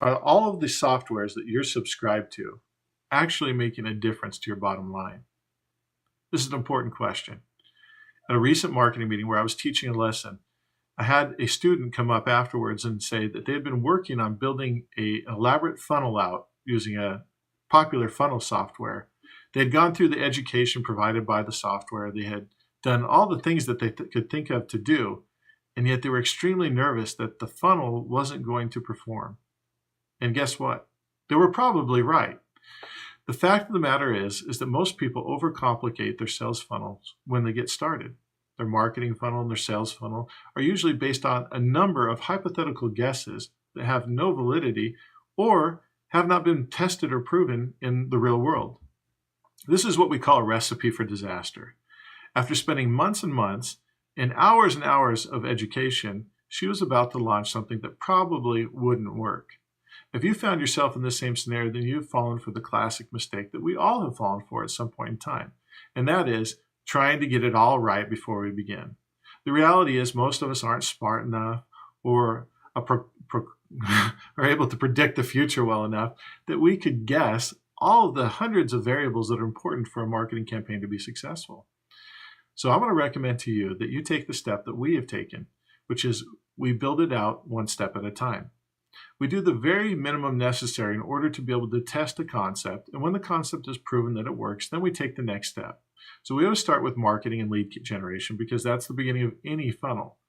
Are all of the softwares that you're subscribed to actually making a difference to your bottom line? This is an important question. At a recent marketing meeting where I was teaching a lesson, I had a student come up afterwards and say that they had been working on building an elaborate funnel out using a popular funnel software. They had gone through the education provided by the software. They had done all the things that they could think of to do, and yet they were extremely nervous that the funnel wasn't going to perform. And guess what? They were probably right. The fact of the matter is that most people overcomplicate their sales funnels when they get started. Their marketing funnel and their sales funnel are usually based on a number of hypothetical guesses that have no validity or have not been tested or proven in the real world. This is what we call a recipe for disaster. After spending months and months and hours of education, she was about to launch something that probably wouldn't work. If you found yourself in this same scenario, then you've fallen for the classic mistake that we all have fallen for at some point in time, and that is trying to get it all right before we begin. The reality is most of us aren't smart enough or are able to predict the future well enough that we could guess all of the hundreds of variables that are important for a marketing campaign to be successful. So I'm going to recommend to you that you take the step that we have taken, which is we build it out one step at a time. We do the very minimum necessary in order to be able to test a concept, and when the concept is proven that it works, then we take the next step. So we always start with marketing and lead generation because that's the beginning of any funnel.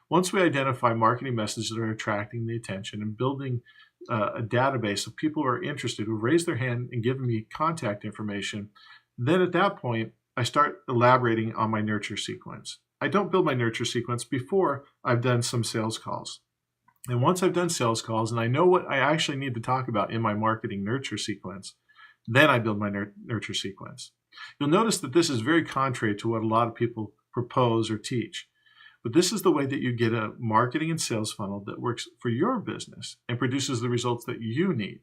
Once we identify marketing messages that are attracting the attention and building a database of people who are interested, who raise their hand and give me contact information, then at that point, I start elaborating on my nurture sequence. I don't build my nurture sequence before I've done some sales calls. And once I've done sales calls and I know what I actually need to talk about in my marketing nurture sequence, then I build my nurture sequence. You'll notice that this is very contrary to what a lot of people propose or teach. But this is the way that you get a marketing and sales funnel that works for your business and produces the results that you need.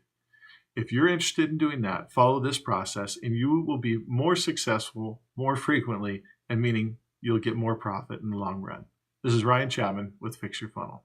If you're interested in doing that, follow this process and you will be more successful more frequently, and meaning you'll get more profit in the long run. This is Ryan Chapman with Fix Your Funnel.